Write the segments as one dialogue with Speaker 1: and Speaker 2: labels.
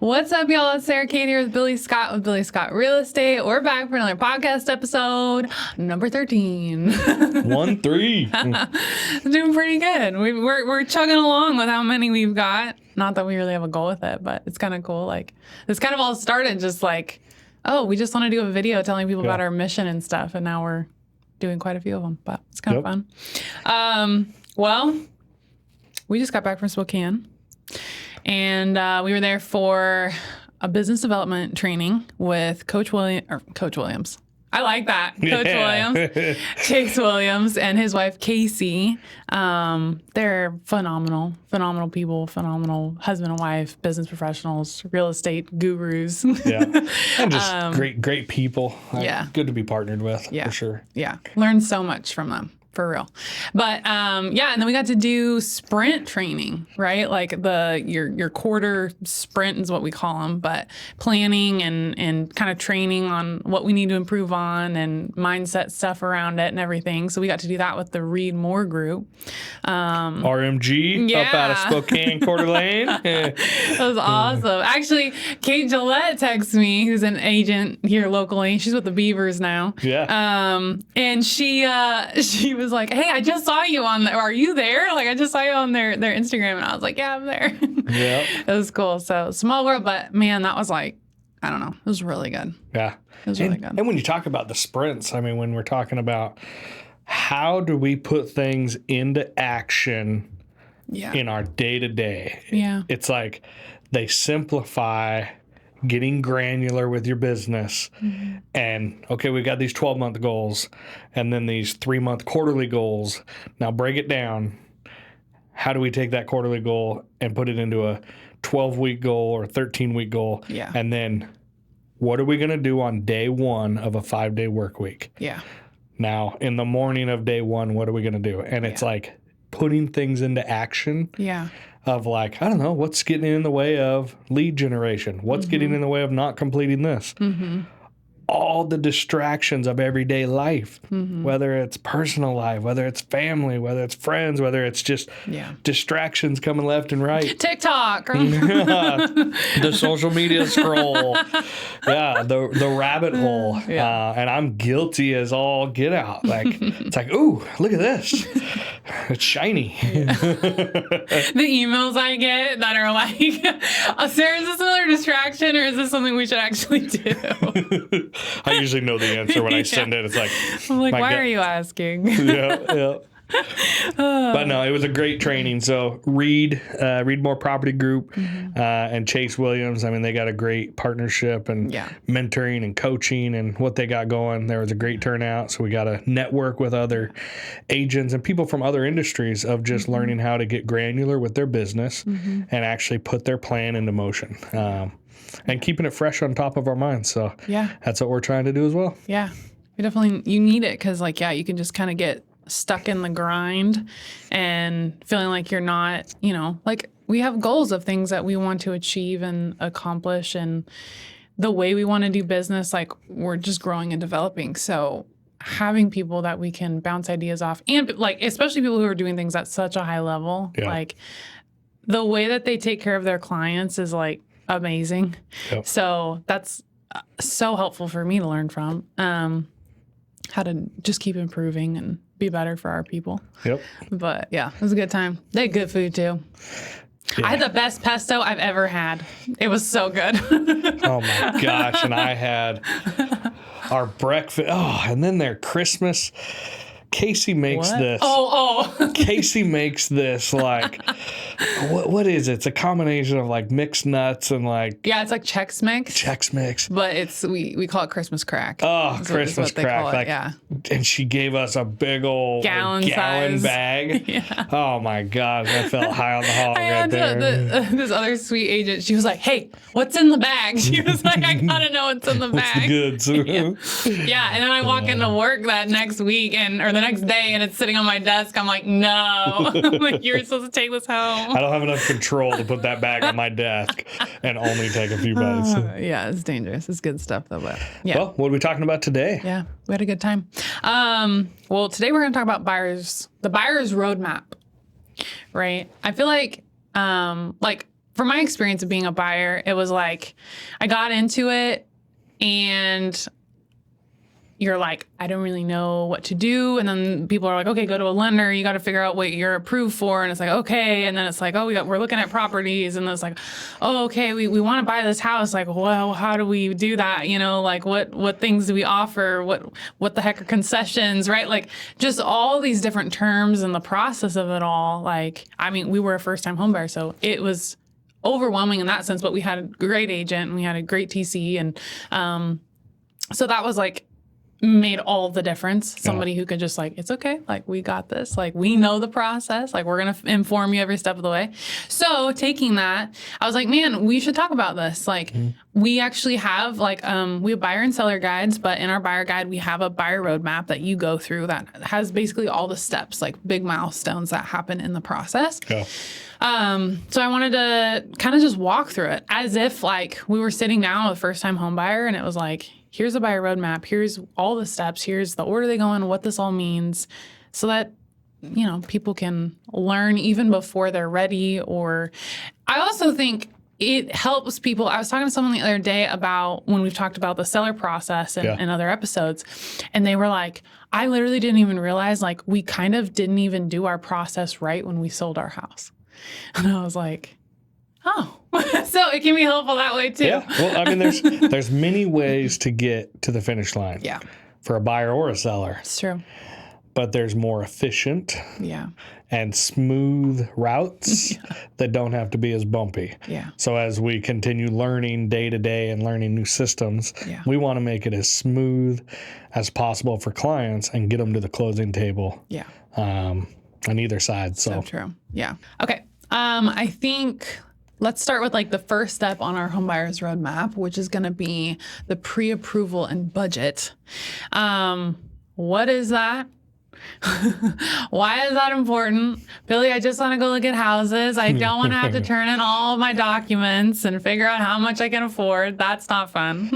Speaker 1: What's up, y'all? It's Sarah Kate here with Billy Scott with Billy Scott Real Estate. We're back for another podcast episode, number 13.
Speaker 2: 13.
Speaker 1: It's doing pretty good. We're chugging along with how many we've got. Not that we really have a goal with it, but it's kind of cool. Like, this kind of all started just like, oh, we just want to do a video telling people about our mission and stuff, and now we're doing quite a few of them, but it's kind of fun. Well, we just got back from Spokane. And we were there for a business development training with Coach Williams. I like that. Coach Williams, Chase Williams, and his wife, Casey. They're phenomenal people, phenomenal husband and wife, business professionals, real estate gurus.
Speaker 2: Yeah. And just great people.
Speaker 1: Yeah.
Speaker 2: Good to be partnered with, for sure.
Speaker 1: Yeah. Learned so much from them. For real. But and then we got to do sprint training, right? Like your quarter sprint is what we call them, but planning and kind of training on what we need to improve on and mindset stuff around it and everything. So we got to do that with the Read More group.
Speaker 2: RMG up out of Spokane, Coeur d'Alene.
Speaker 1: That was awesome. Actually, Kate Gillette texted me, who's an agent here locally. She's with the Beavers now.
Speaker 2: Yeah.
Speaker 1: And she was like, hey, I just saw you on there. Are you there? Like, I just saw you on their Instagram. And I was like, yeah, I'm there.
Speaker 2: Yeah.
Speaker 1: It was cool. So small world, but man, that was like, I don't know. It was really good.
Speaker 2: Yeah.
Speaker 1: It was really good.
Speaker 2: And when you talk about the sprints, I mean, when we're talking about how do we put things into action in our day-to-day, it's like they simplify getting granular with your business. Mm-hmm. And okay, we got these 12-month goals and then these 3-month quarterly goals. Now break it down. How do we take that quarterly goal and put it into a 12-week goal or 13-week goal?
Speaker 1: Yeah.
Speaker 2: And then what are we going to do on day one of a 5-day work week?
Speaker 1: Yeah.
Speaker 2: Now, in the morning of day one, what are we going to do? And it's like putting things into action.
Speaker 1: Yeah.
Speaker 2: Of like, I don't know, what's getting in the way of lead generation? What's getting in the way of not completing this? Mm-hmm. All the distractions of everyday life, whether it's personal life, whether it's family, whether it's friends, whether it's just distractions coming left and right.
Speaker 1: TikTok.
Speaker 2: The social media scroll. The rabbit hole. Yeah. And I'm guilty as all get out. Like, it's like, ooh, look at this. It's shiny.
Speaker 1: The emails I get that are like, Sarah, is this another distraction or is this something we should actually do?
Speaker 2: I usually know the answer when I send it. It's like,
Speaker 1: I'm like, why are you asking?
Speaker 2: Yeah. But no, it was a great training. So Read More Property Group and Chase Williams, I mean, they got a great partnership and mentoring and coaching and what they got going. There was a great turnout. So we got to network with other agents and people from other industries of just learning how to get granular with their business and actually put their plan into motion. And keeping it fresh on top of our minds. So that's what we're trying to do as well.
Speaker 1: Yeah, you need it because you can just kind of get stuck in the grind and feeling like you're not, like we have goals of things that we want to achieve and accomplish and the way we want to do business, like we're just growing and developing. So having people that we can bounce ideas off and like, especially people who are doing things at such a high level, like the way that they take care of their clients is like amazing. Yep. So that's so helpful for me to learn from how to just keep improving and be better for our people. Yep. But yeah, it was a good time. They had good food too. Yeah. I had the best pesto I've ever had. It was so good.
Speaker 2: Oh my gosh. And I had our breakfast. Oh, and then their Christmas. Casey makes this. Casey makes this like, what is it? It's a combination of like mixed nuts and like.
Speaker 1: Yeah, it's like Chex Mix. But it's we call it Christmas crack.
Speaker 2: Oh, Christmas crack. Like, and she gave us a big old gallon bag. Yeah. Oh my gosh, I felt high on the hog right there.
Speaker 1: This other sweet agent, she was like, hey, what's in the bag? She was like, I gotta know what's in the bag.
Speaker 2: What's the goods?
Speaker 1: Yeah, and then I walk into work that next week or the next day and it's sitting on my desk. I'm like, no. I'm like, you're supposed to take this home.
Speaker 2: I don't have enough control to put that bag on my desk and only take a few bites.
Speaker 1: Yeah, it's dangerous. It's good stuff though. But yeah.
Speaker 2: Well, what are we talking about today?
Speaker 1: Yeah, we had a good time. Well, today we're going to talk about the buyer's roadmap, right? I feel like from my experience of being a buyer, it was like I got into it and you're like, I don't really know what to do. And then people are like, okay, go to a lender. You got to figure out what you're approved for. And it's like, okay. And then it's like, oh, we're looking at properties. And it's like, oh, okay, we want to buy this house. Like, well, how do we do that? You know, like what things do we offer? What the heck are concessions, right? Like just all these different terms and the process of it all. Like, I mean, we were a first-time home buyer, so it was overwhelming in that sense, but we had a great agent and we had a great TC. And so that was like, made all the difference. Somebody who could just like, it's okay. Like, we got this. Like, we know the process. Like, we're going to inform you every step of the way. So taking that, I was like, man, we should talk about this. Like, we actually have like, we have buyer and seller guides, but in our buyer guide, we have a buyer roadmap that you go through that has basically all the steps, like big milestones that happen in the process. Yeah. So I wanted to kind of just walk through it as if like we were sitting down with a first-time home buyer and it was like, here's a buyer roadmap, here's all the steps, here's the order they go in, what this all means, so that, you know, people can learn even before they're ready. Or I also think it helps people. I was talking to someone the other day about when we've talked about the seller process in other episodes, and they were like, I literally didn't even realize, like, we kind of didn't even do our process right when we sold our house. And I was like, oh, so it can be helpful that way too.
Speaker 2: Yeah. Well, I mean, there's many ways to get to the finish line.
Speaker 1: Yeah.
Speaker 2: For a buyer or a seller.
Speaker 1: It's true.
Speaker 2: But there's more efficient and smooth routes that don't have to be as bumpy.
Speaker 1: Yeah.
Speaker 2: So as we continue learning day to day and learning new systems, we want to make it as smooth as possible for clients and get them to the closing table.
Speaker 1: Yeah.
Speaker 2: On either side. So
Speaker 1: true. Yeah. Okay. I think let's start with like the first step on our home buyer's roadmap, which is going to be the pre-approval and budget. What is that? Why is that important? Billy, I just want to go look at houses. I don't want to have to turn in all of my documents and figure out how much I can afford. That's not fun.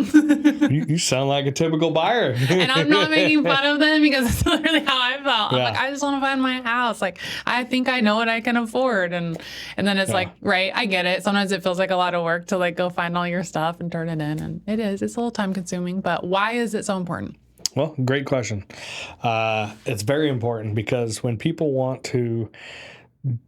Speaker 2: You sound like a typical buyer.
Speaker 1: And I'm not making fun of them because it's literally how I felt. I'm like, I just want to find my house. Like, I think I know what I can afford. And then it's like, right, I get it. Sometimes it feels like a lot of work to like go find all your stuff and turn it in. And it is. It's a little time consuming. But why is it so important?
Speaker 2: Well, great question. It's very important because when people want to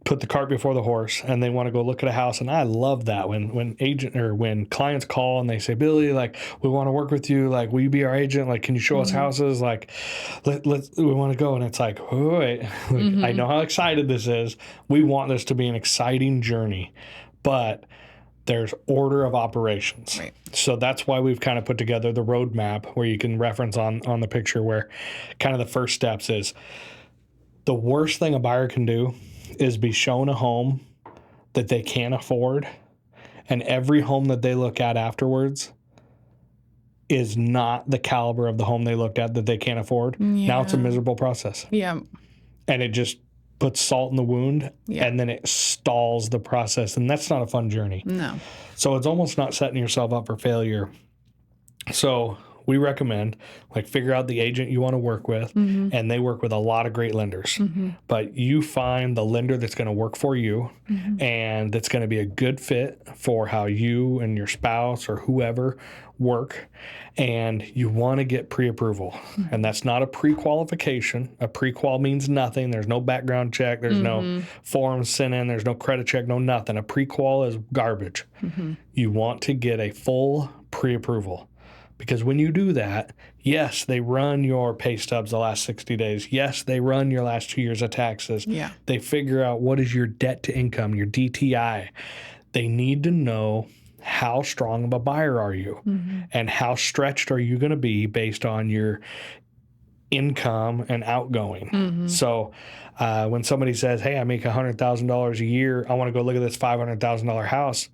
Speaker 2: put the cart before the horse and they want to go look at a house, and I love that when clients call and they say, Billy, like, we want to work with you, like, will you be our agent? Like, can you show us houses? Like, we want to go. And it's like, oh, wait, I know how excited this is. We want this to be an exciting journey, but there's order of operations. Right. So that's why we've kind of put together the roadmap where you can reference on the picture where kind of the first steps is the worst thing a buyer can do is be shown a home that they can't afford, and every home that they look at afterwards is not the caliber of the home they looked at that they can't afford. Yeah. Now it's a miserable process.
Speaker 1: Yeah.
Speaker 2: And it just puts salt in the wound, and then it stalls the process, and that's not a fun journey.
Speaker 1: No.
Speaker 2: So it's almost not setting yourself up for failure. So we recommend, like, figure out the agent you want to work with, and they work with a lot of great lenders. But you find the lender that's going to work for you and that's going to be a good fit for how you and your spouse or whoever work, and you want to get pre-approval. And that's not a pre-qualification. A pre-qual means nothing. There's no background check. There's no forms sent in. There's no credit check, no nothing. A pre-qual is garbage. You want to get a full pre-approval. Because when you do that, yes, they run your pay stubs the last 60 days. Yes, they run your last 2 years of taxes. Yeah. They figure out what is your debt to income, your DTI. They need to know how strong of a buyer are you and how stretched are you going to be based on your income and outgoing. So when somebody says, hey, I make $100,000 a year, I want to go look at this $500,000 house,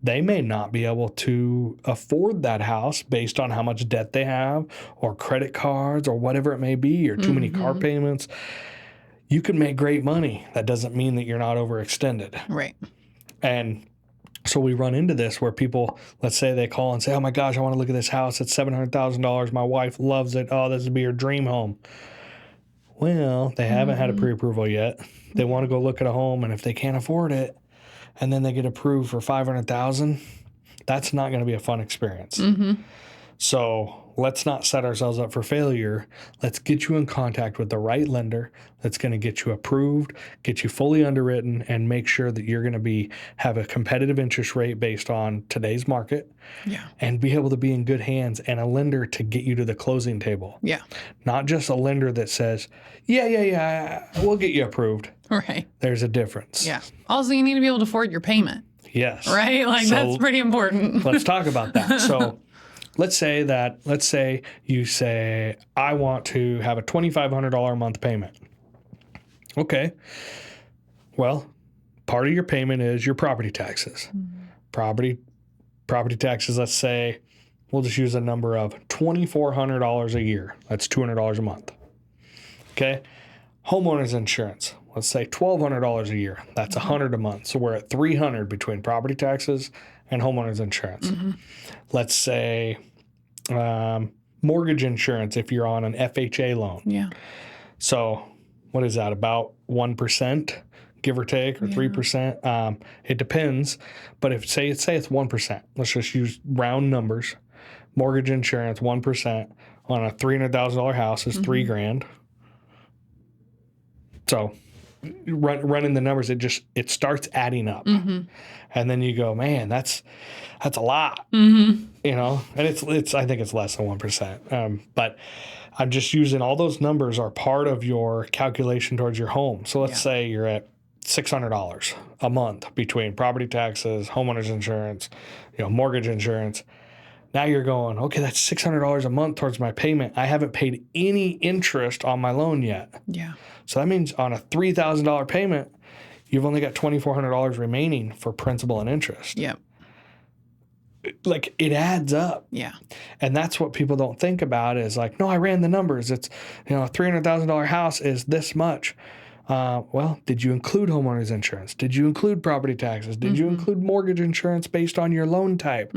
Speaker 2: they may not be able to afford that house based on how much debt they have or credit cards or whatever it may be, or too many car payments. You can make great money. That doesn't mean that you're not overextended.
Speaker 1: Right.
Speaker 2: And so we run into this where people, let's say they call and say, oh my gosh, I want to look at this house. It's $700,000. My wife loves it. Oh, this would be her dream home. Well, they haven't had a pre-approval yet. They want to go look at a home, and if they can't afford it, and then they get approved for $500,000, that's not going to be a fun experience. So let's not set ourselves up for failure. Let's get you in contact with the right lender that's going to get you approved, get you fully underwritten, and make sure that you're going to have a competitive interest rate based on today's market, and be able to be in good hands, and a lender to get you to the closing table. Not just a lender that says, yeah, we'll get you approved.
Speaker 1: Right.
Speaker 2: There's a difference.
Speaker 1: Also, you need to be able to afford your payment.
Speaker 2: Yes.
Speaker 1: Right? Like, so that's pretty important.
Speaker 2: Let's talk about that. So let's say you say, I want to have a $2,500 a month payment. Okay. Well, part of your payment is your property taxes. Property taxes, let's say, we'll just use a number of $2,400 a year. That's $200 a month. Okay. Homeowners insurance, let's say $1,200 a year. That's $100 a month. So we're at $300 between property taxes and homeowners insurance. Let's say mortgage insurance if you're on an FHA loan. So what is that, about 1%, give or take, or 3%? It depends. But if say it's 1%, let's just use round numbers. Mortgage insurance, 1% on a $300,000 house is $3,000. So running the numbers, it starts adding up. And then you go, man, that's a lot, you know, and it's I think it's less than 1%. But I'm just using all those numbers are part of your calculation towards your home. So let's say you're at $600 a month between property taxes, homeowners insurance, mortgage insurance. Now you're going, okay, that's $600 a month towards my payment. I haven't paid any interest on my loan yet. So that means on a $3,000 payment, you've only got $2,400 remaining for principal and interest. Like, it adds up. And that's what people don't think about is like, no, I ran the numbers. It's, a $300,000 house is this much. Well, did you include homeowners insurance? Did you include property taxes? Did you include mortgage insurance based on your loan type?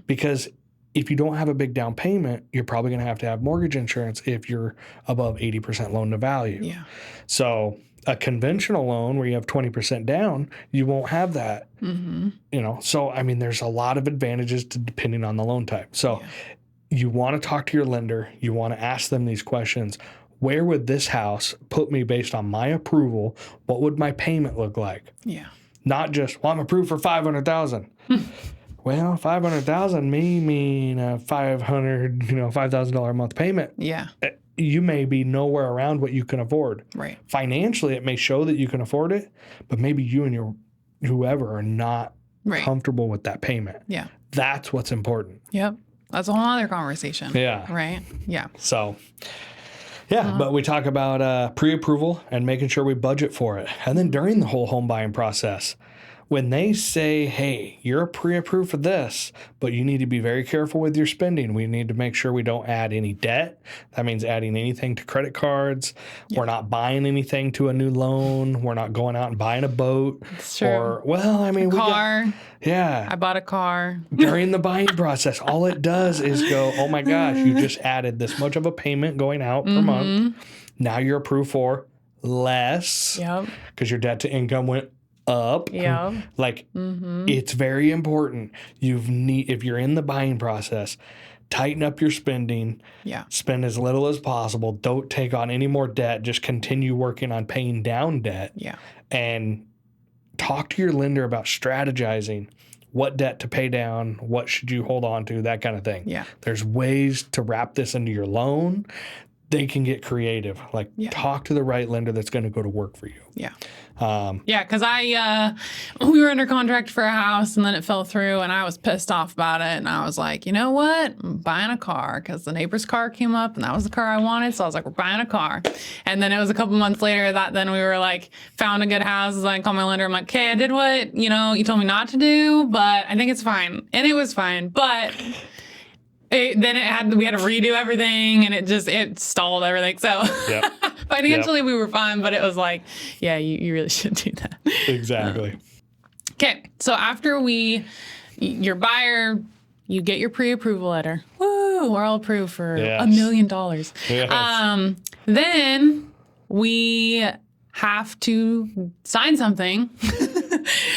Speaker 2: Because if you don't have a big down payment, you're probably going to have mortgage insurance if you're above 80% loan to value. So a conventional loan where you have 20% down, you won't have that. So, I mean, there's a lot of advantages to depending on the loan type. So you want to talk to your lender. You want to ask them these questions. Where would this house put me based on my approval? What would my payment look like? Not just, well, I'm approved for $500,000. Well, $500,000 may mean a $5,000 a month payment. You may be nowhere around what you can afford. Financially, it may show that you can afford it, but maybe you and your whoever are not comfortable with that payment. That's what's important.
Speaker 1: That's a whole other conversation. Right?
Speaker 2: So, but we talk about pre-approval and making sure we budget for it. And then during the whole home buying process, when they say, hey, you're pre-approved for this, but you need to be very careful with your spending. We need to make sure we don't add any debt. That means adding anything to credit cards. We're not buying anything to a new loan. We're not going out and buying a boat. Or,
Speaker 1: car. I bought a car.
Speaker 2: During the buying process, all it does is go, oh my gosh, you just added this much of a payment going out per month. Now you're approved for less because your debt to income went up. It's very important. If you're in the buying process, tighten up your spending. Spend as little as possible. Don't take on any more debt. Just continue working on paying down debt. And talk to your lender about strategizing what debt to pay down, what should you hold on to, that kind of thing. There's ways to wrap this into your loan. They can get creative. Talk to the right lender that's going to go to work for you.
Speaker 1: Because we were under contract for a house and then it fell through and I was pissed off about it. And I was like, you know what? I'm buying a car because the neighbor's car came up and that was the car I wanted. So I was like, we're buying a car. And then it was a couple months later that then we were like, found a good house. I called my lender. I'm like, okay, I did what, you told me not to do, but I think it's fine. And it was fine. But we had to redo everything and it stalled everything. So financially we were fine, but it was like, you really should do that.
Speaker 2: Exactly.
Speaker 1: Okay. So after your buyer, you get your pre-approval letter. Woo, we're all approved for $1 million. Then we have to sign something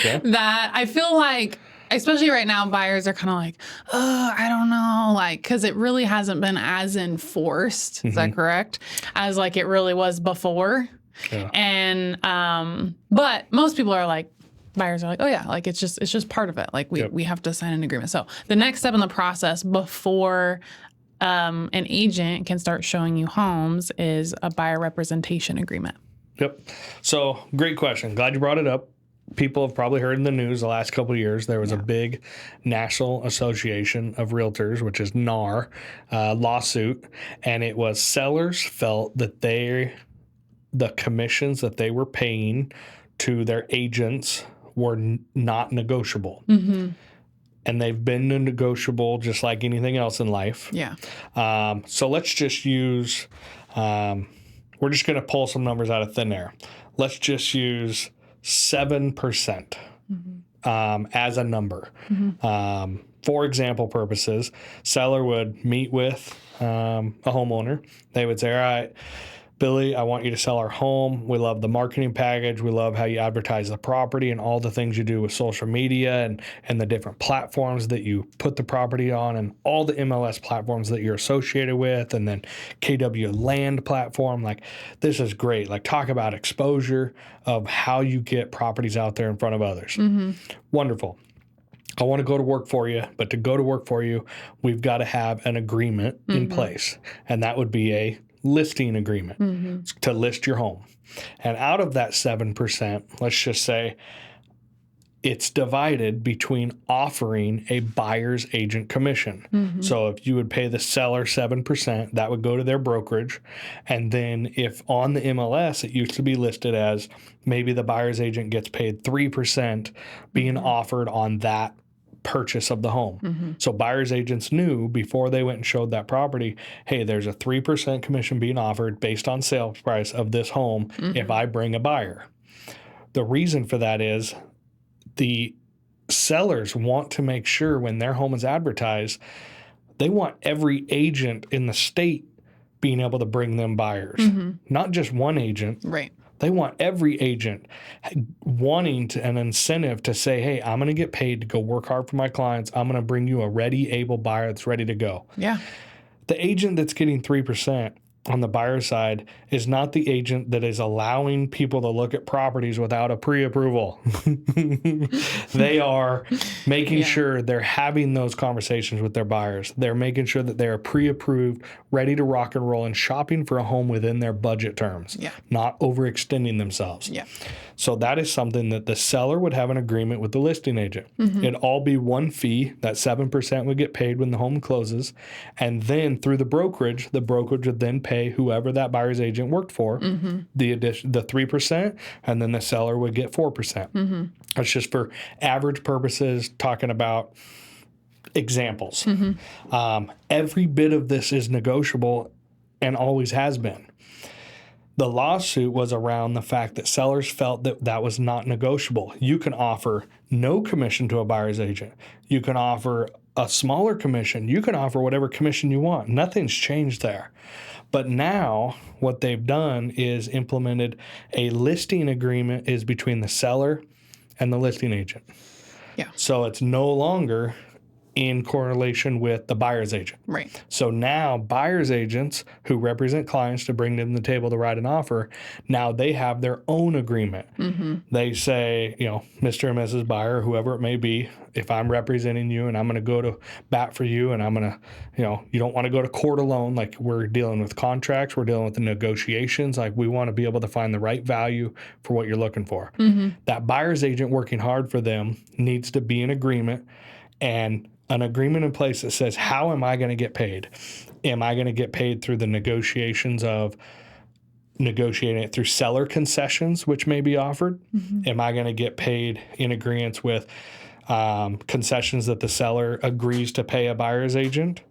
Speaker 1: that I feel like, especially right now, buyers are kind of like, oh, I don't know, like, because it really hasn't been as enforced. Is that correct? As like it really was before. Yeah. And but most people are like, buyers are like, oh yeah, like it's just part of it. Like we have to sign an agreement. So the next step in the process before an agent can start showing you homes is a buyer representation agreement.
Speaker 2: Yep. So great question. Glad you brought it up. People have probably heard in the news the last couple of years, there was a big National Association of Realtors, which is NAR, lawsuit. And it was sellers felt that the commissions that they were paying to their agents were not negotiable. Mm-hmm. And they've been negotiable just like anything else in life. Yeah. So let's just use, we're just going to pull some numbers out of thin air. Let's just use 7% as a number. Mm-hmm. For example purposes, seller would meet with a homeowner. They would say, all right, Billy, I want you to sell our home. We love the marketing package. We love how you advertise the property and all the things you do with social media and the different platforms that you put the property on and all the MLS platforms that you're associated with, and then KW Land platform. Like, this is great. Like, talk about exposure of how you get properties out there in front of others. Mm-hmm. Wonderful. I want to go to work for you, but to go to work for you, we've got to have an agreement in place. And that would be a listing agreement to list your home. And out of that 7%, let's just say it's divided between offering a buyer's agent commission. So if you would pay the seller 7%, that would go to their brokerage. And then if on the MLS, it used to be listed as maybe the buyer's agent gets paid 3% being offered on that purchase of the home. So buyer's agents knew before they went and showed that property, hey, there's a 3% commission being offered based on sales price of this home if I bring a buyer. The reason for that is the sellers want to make sure when their home is advertised, they want every agent in the state being able to bring them buyers, not just one agent.
Speaker 1: Right.
Speaker 2: They want every agent wanting an incentive to say, hey, I'm going to get paid to go work hard for my clients. I'm going to bring you a ready, able buyer that's ready to go. Yeah. The agent that's getting 3% on the buyer side is not the agent that is allowing people to look at properties without a pre-approval. They are making sure they're having those conversations with their buyers. They're making sure that they're pre-approved, ready to rock and roll, and shopping for a home within their budget terms, not overextending themselves. Yeah. So that is something that the seller would have an agreement with the listing agent. It'd all be one fee. That 7% would get paid when the home closes. And then through the brokerage would then pay whoever that buyer's agent worked for the 3%, and then the seller would get 4%. That's just for average purposes, talking about examples. Every bit of this is negotiable and always has been. The lawsuit was around the fact that sellers felt that that was not negotiable. You can offer no commission to a buyer's agent. You can offer a smaller commission. You can offer whatever commission you want. Nothing's changed there. But now what they've done is implemented a listing agreement is between the seller and the listing agent. Yeah. So it's no longer in correlation with the buyer's agent. Right. So now buyer's agents who represent clients to bring them to the table to write an offer, now they have their own agreement. They say, Mr. and Mrs. Buyer, whoever it may be, if I'm representing you and I'm going to go to bat for you and I'm going to, you don't want to go to court alone. Like, we're dealing with contracts, we're dealing with the negotiations. Like, we want to be able to find the right value for what you're looking for. That buyer's agent working hard for them needs to be in agreement, and an agreement in place that says, how am I going to get paid? Am I going to get paid through the negotiations of negotiating it through seller concessions, which may be offered? Am I going to get paid in agreement with concessions that the seller agrees to pay a buyer's agent?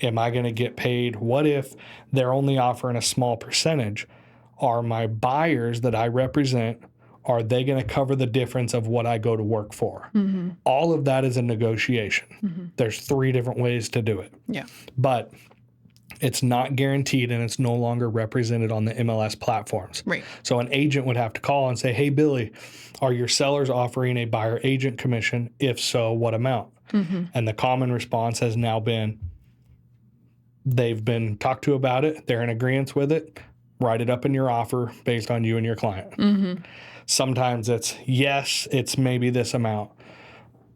Speaker 2: Am I going to get paid? What if they're only offering a small percentage? Are my buyers that I represent, are they going to cover the difference of what I go to work for? All of that is a negotiation. There's 3 different ways to do it. Yeah. But It's not guaranteed, and it's no longer represented on the MLS platforms.
Speaker 1: Right.
Speaker 2: So an agent would have to call and say, hey, Billy, are your sellers offering a buyer agent commission? If so, what amount? And the common response has now been, they've been talked to about it. They're in agreement with it. Write it up in your offer based on you and your client. Sometimes it's, yes, it's maybe this amount.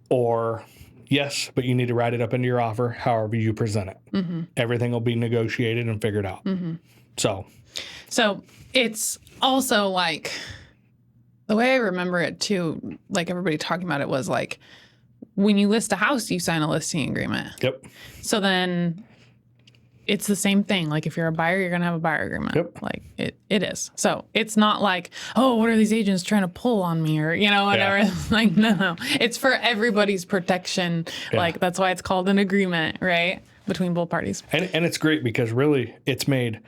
Speaker 2: Or, yes, but you need to write it up into your offer however you present it. Everything will be negotiated and figured out. So
Speaker 1: it's also like, the way I remember it too, like everybody talking about it was like, when you list a house, you sign a listing agreement.
Speaker 2: Yep.
Speaker 1: So then it's the same thing. Like if you're a buyer, you're going to have a buyer agreement.
Speaker 2: Yep.
Speaker 1: Like it is. So it's not like, oh, what are these agents trying to pull on me or, whatever. Yeah. Like, no. It's for everybody's protection. Yeah. Like that's why it's called an agreement, right? Between both parties. And
Speaker 2: it's great because really it's made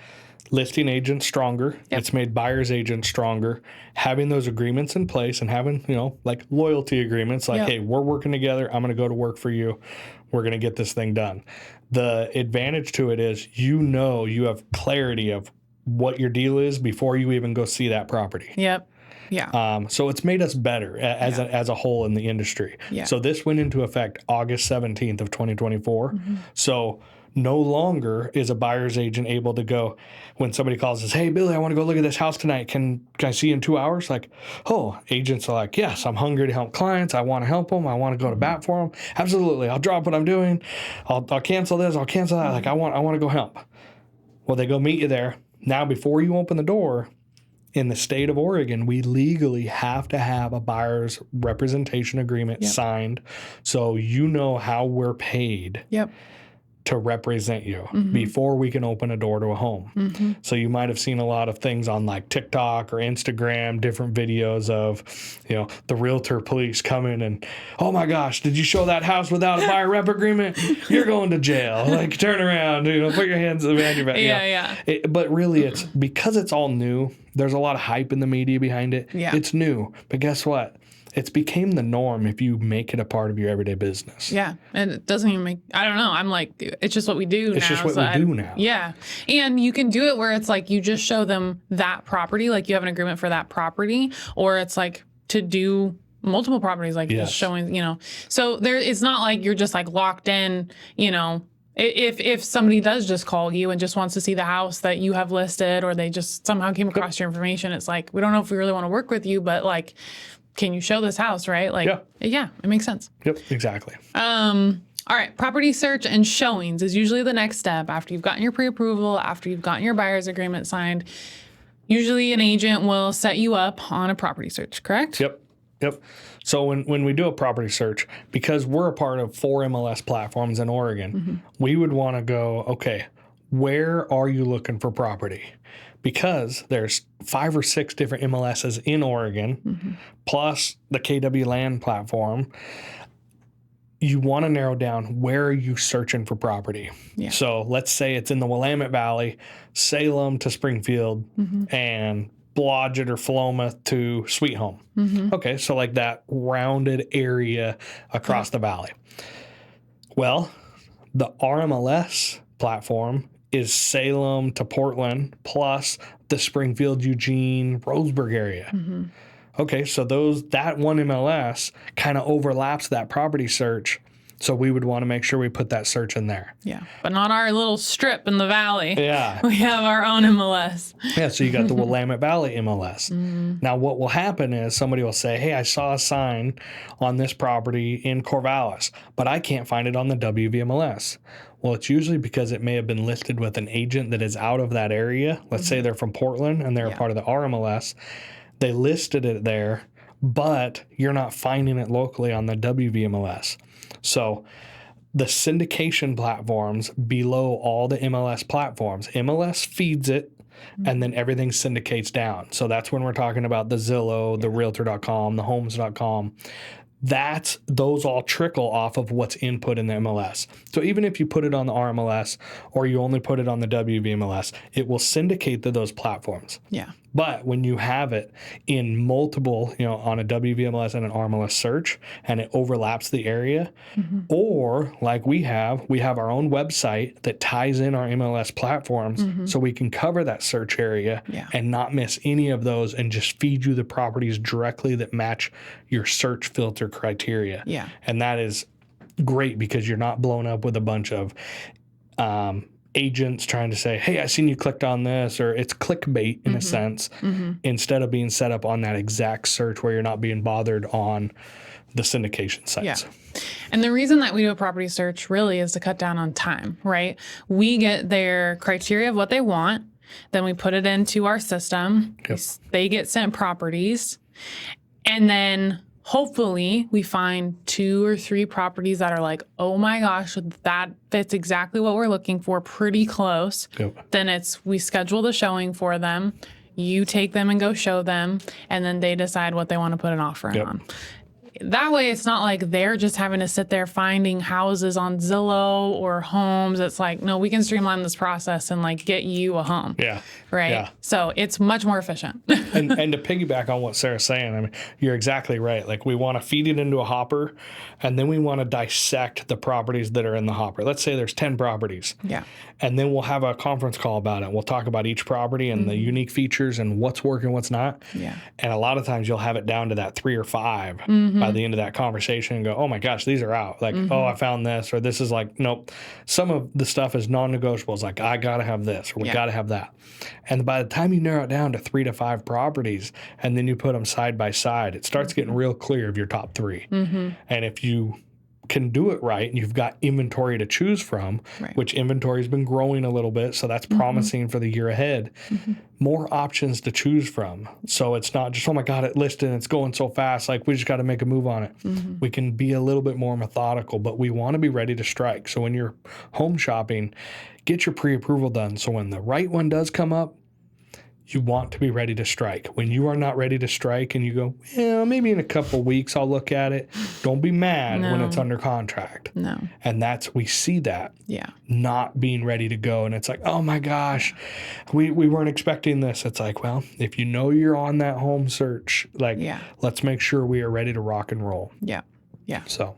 Speaker 2: listing agents stronger. Yep. It's made buyer's agents stronger. Having those agreements in place and having, like loyalty agreements, like, hey, we're working together. I'm going to go to work for you. We're going to get this thing done. The advantage to it is, you have clarity of what your deal is before you even go see that property.
Speaker 1: Yep. Yeah.
Speaker 2: So it's made us better as a whole in the industry. Yeah. So this went into effect August 17th of 2024. So no longer is a buyer's agent able to go when somebody calls us, hey, Billy, I want to go look at this house tonight. Can I see you in 2 hours? Like, agents are like, yes, I'm hungry to help clients. I want to help them. I want to go to bat for them. Absolutely. I'll drop what I'm doing. I'll cancel this. I'll cancel that. Like, I want to go help. Well, they go meet you there. Now, before you open the door, in the state of Oregon, we legally have to have a buyer's representation agreement signed, so you know how we're paid. Yep. To represent you before we can open a door to a home. So you might have seen a lot of things on like TikTok or Instagram, different videos of, the realtor police coming and, oh my gosh, did you show that house without a buyer rep agreement? You're going to jail. Like turn around, put your hands behind your back. Yeah. But really it's because it's all new. There's a lot of hype in the media behind it. Yeah. It's new, but guess what? It's became the norm if you make it a part of your everyday business. Yeah. And it doesn't even make, I don't know. I'm like, it's just what we do now. It's just what we do now.
Speaker 1: Yeah. And you can do it where it's like you just show them that property, like you have an agreement for that property, or it's like to do multiple properties, like just showing, So it's not like you're just like locked in, If somebody does just call you and just wants to see the house that you have listed, or they just somehow came across your information, it's like, we don't know if we really want to work with you, but like, can you show this house, right? Like, yeah, it makes sense.
Speaker 2: Yep, exactly.
Speaker 1: All right, property search and showings is usually the next step after you've gotten your pre-approval, after you've gotten your buyer's agreement signed. Usually an agent will set you up on a property search, correct?
Speaker 2: Yep. So when we do a property search, because we're a part of 4 MLS platforms in Oregon, we would want to go, okay, where are you looking for property? Because there's 5 or 6 different MLSs in Oregon, plus the KW Land platform. You want to narrow down, where are you searching for property? Yeah. So let's say it's in the Willamette Valley, Salem to Springfield, and Blodgett or Philomath to Sweet Home. Okay, so like that rounded area across the valley. Well, the RMLS platform is Salem to Portland plus the Springfield, Eugene, Roseburg area. Okay, so that one MLS kind of overlaps that property search. So we would want to make sure we put that search in there.
Speaker 1: Yeah, but not our little strip in the valley.
Speaker 2: Yeah.
Speaker 1: We have our own MLS.
Speaker 2: Yeah, so you got the Willamette Valley MLS. Now what will happen is somebody will say, hey, I saw a sign on this property in Corvallis, but I can't find it on the WVMLS. Well, it's usually because it may have been listed with an agent that is out of that area. Let's say they're from Portland and they're a part of the RMLS. They listed it there, but you're not finding it locally on the WVMLS. So the syndication platforms below all the MLS platforms, MLS feeds it, and then everything syndicates down. So that's when we're talking about the Zillow, the Realtor.com, the Homes.com. Those all trickle off of what's input in the MLS. So even if you put it on the RMLS or you only put it on the WVMLS, it will syndicate to those platforms.
Speaker 1: Yeah.
Speaker 2: But when you have it in multiple, on a WVMLS and an RMLS search, and it overlaps the area, or like we have our own website that ties in our MLS platforms, so we can cover that search area and not miss any of those, and just feed you the properties directly that match your search filter criteria.
Speaker 1: Yeah.
Speaker 2: And that is great because you're not blown up with a bunch of agents trying to say, hey, I seen you clicked on this, or it's clickbait in a sense, instead of being set up on that exact search where you're not being bothered on the syndication sites.
Speaker 1: Yeah. And the reason that we do a property search really is to cut down on time, right? We get their criteria of what they want, then we put it into our system. Yep. They get sent properties, and then hopefully we find 2 or 3 properties that are like, oh my gosh, that fits exactly what we're looking for, pretty close.
Speaker 2: Yep.
Speaker 1: Then we schedule the showing for them. You take them and go show them, and then they decide what they want to put an offer on. That way, it's not like they're just having to sit there finding houses on Zillow or homes. It's like, no, we can streamline this process and like get you a home.
Speaker 2: Yeah.
Speaker 1: Right.
Speaker 2: Yeah.
Speaker 1: So it's much more efficient.
Speaker 2: and to piggyback on what Sarah's saying, I mean, you're exactly right. Like, we want to feed it into a hopper, and then we want to dissect the properties that are in the hopper. Let's say there's 10 properties.
Speaker 1: Yeah.
Speaker 2: And then we'll have a conference call about it. We'll talk about each property and the unique features and what's working, what's not.
Speaker 1: Yeah.
Speaker 2: And a lot of times you'll have it down to that 3 or 5 by the end of that conversation and go, oh my gosh, these are out. Like, oh, I found this, or this is like, nope. Some of the stuff is non-negotiable. It's like, I got to have this, or we got to have that. And by the time you narrow it down to 3 to 5 properties, and then you put them side by side, it starts getting real clear of your top 3. And if you can do it right, and you've got inventory to choose from, which inventory has been growing a little bit, so that's promising for the year ahead. More options to choose from. So it's not just, oh my God, it listed and it's going so fast, like we just got to make a move on it. We can be a little bit more methodical, but we want to be ready to strike. So when you're home shopping, get your pre-approval done. So when the right one does come up, you want to be ready to strike. When you are not ready to strike and you go, yeah, maybe in a couple weeks I'll look at it, don't be mad when it's under contract.
Speaker 1: No.
Speaker 2: And we see that.
Speaker 1: Yeah.
Speaker 2: Not being ready to go. And it's like, oh my gosh, we weren't expecting this. It's like, well, if you know you're on that home search, like, let's make sure we are ready to rock and roll.
Speaker 1: Yeah. Yeah.
Speaker 2: So.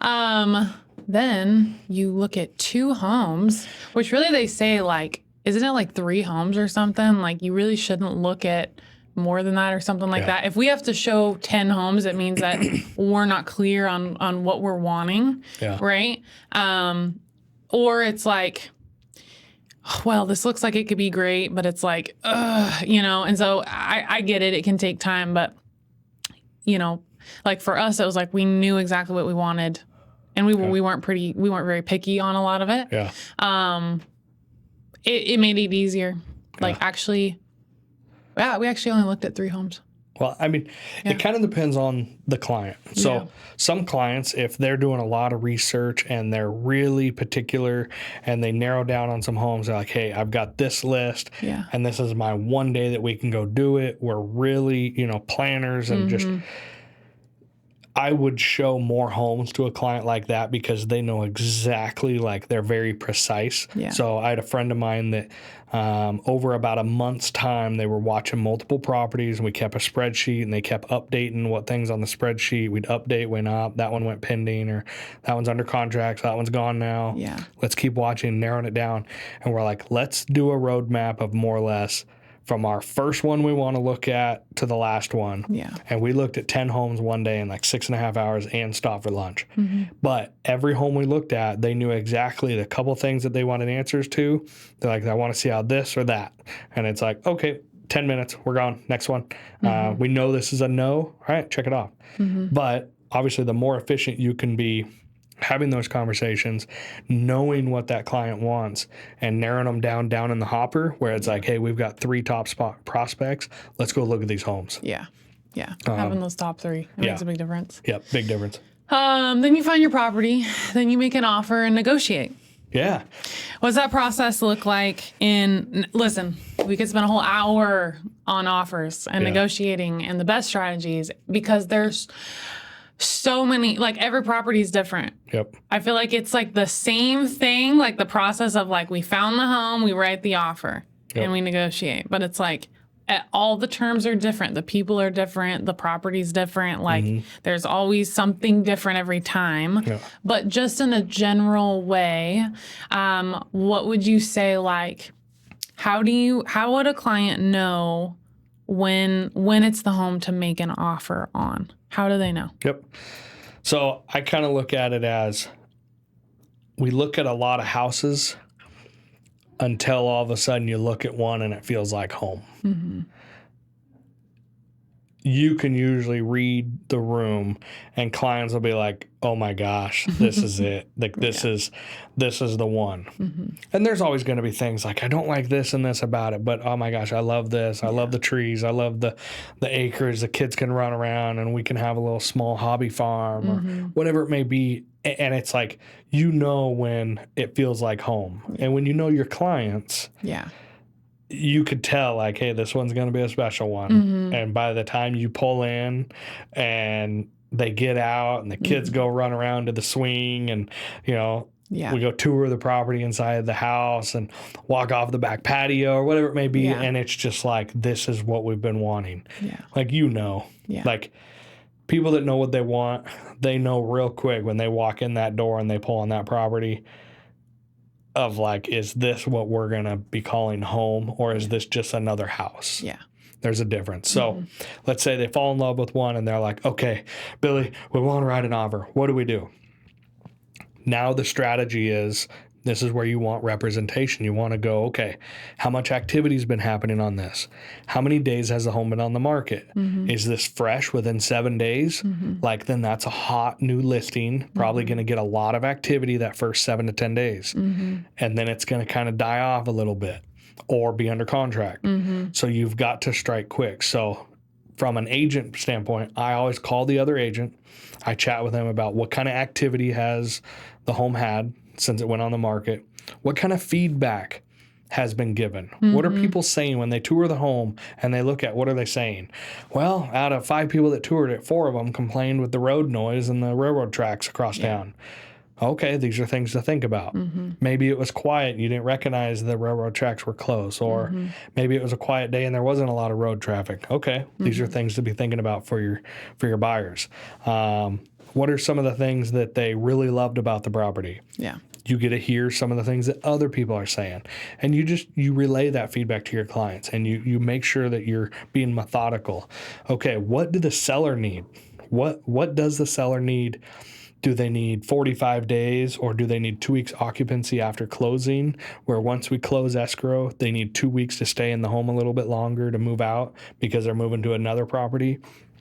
Speaker 1: Then you look at 2 homes, which really they say like, isn't it like 3 homes or something? Like, you really shouldn't look at more than that or something like that. If we have to show 10 homes, it means that we're not clear on what we're wanting, right? Or it's like, well, this looks like it could be great, but it's like, and so I get it. It can take time, but, like for us, it was like we knew exactly what we wanted, and we weren't very picky on a lot of it.
Speaker 2: Yeah.
Speaker 1: It made it easier. Like, actually, we actually only looked at 3 homes.
Speaker 2: Well, I mean, it kind of depends on the client. So some clients, if they're doing a lot of research and they're really particular and they narrow down on some homes, they're like, hey, I've got this list and this is my one day that we can go do it. We're really, planners and just... I would show more homes to a client like that because they know exactly, like, they're very precise. Yeah. So I had a friend of mine that over about a month's time, they were watching multiple properties, and we kept a spreadsheet, and they kept updating what things on the spreadsheet. We'd update, went up, that one went pending, or that one's under contract, so that one's gone now.
Speaker 1: Yeah.
Speaker 2: Let's keep watching, narrowing it down. And we're like, let's do a roadmap of more or less from our first one we want to look at to the last one.
Speaker 1: Yeah.
Speaker 2: And we looked at 10 homes one day in like 6.5 hours and stopped for lunch. But every home we looked at, they knew exactly the couple things that they wanted answers to. They're like, I want to see how this or that. And it's like, okay, 10 minutes, we're gone. Next one. We know this is a no. All right, check it off. But obviously, the more efficient you can be having those conversations, knowing what that client wants, and narrowing them down in the hopper where it's like, hey, we've got 3 top spot prospects. Let's go look at these homes.
Speaker 1: Yeah. Yeah. Having those top 3 it makes a big difference.
Speaker 2: Yep. Big difference.
Speaker 1: Then you find your property, then you make an offer and negotiate.
Speaker 2: Yeah.
Speaker 1: What's that process look like listen, we could spend a whole hour on offers and negotiating and the best strategies, because there's so many, like, every property is different.
Speaker 2: Yep.
Speaker 1: I feel like it's like the same thing, like the process of like, we found the home, we write the offer and we negotiate. But it's like all the terms are different. The people are different. The property's different. Like there's always something different every time.
Speaker 2: Yeah.
Speaker 1: But just in a general way, what would you say, like, how would a client know when it's the home to make an offer on? How do they know?
Speaker 2: Yep. So I kind of look at it as we look at a lot of houses until all of a sudden you look at one and it feels like home. Mm-hmm. You can usually read the room and clients will be like, oh my gosh, this is it. Like this is the one. Mm-hmm. And there's always going to be things like, I don't like this and this about it, but oh my gosh, I love this. I love the trees. I love the acres. The kids can run around and we can have a little small hobby farm or whatever it may be. And it's like, when it feels like home. And when you know your clients, you could tell, like, hey, this one's going to be a special one. Mm-hmm. And by the time you pull in and they get out and the kids go run around to the swing and, we go tour the property inside the house and walk off the back patio or whatever it may be. And it's just like, this is what we've been wanting. Yeah. Like, like people that know what they want, they know real quick when they walk in that door and they pull on that property of like, is this what we're going to be calling home or is this just another house? Yeah. There's a difference. So let's say they fall in love with one and they're like, okay, Billy, we want to write an offer. What do we do? Now the strategy is, this is where you want representation. You want to go, okay, how much activity has been happening on this? How many days has the home been on the market? Mm-hmm. Is this fresh within 7 days? Mm-hmm. Like, then that's a hot new listing, probably going to get a lot of activity that first 7 to 10 days. Mm-hmm. And then it's going to kind of die off a little bit or be under contract. Mm-hmm. So you've got to strike quick. So from an agent standpoint, I always call the other agent. I chat with them about what kind of activity has the home had since it went on the market. What kind of feedback has been given? Mm-hmm. What are people saying when they tour the home and they look at what are they saying? Well, out of 5 people that toured it, 4 of them complained with the road noise and the railroad tracks across town. Okay, these are things to think about. Mm-hmm. Maybe it was quiet and you didn't recognize the railroad tracks were close, or maybe it was a quiet day and there wasn't a lot of road traffic. Okay, these are things to be thinking about for your buyers. What are some of the things that they really loved about the property? Yeah. You get to hear some of the things that other people are saying. And you relay that feedback to your clients and you make sure that you're being methodical. Okay, what do the seller need? What does the seller need? Do they need 45 days or do they need 2 weeks occupancy after closing, where once we close escrow, they need 2 weeks to stay in the home a little bit longer to move out because they're moving to another property?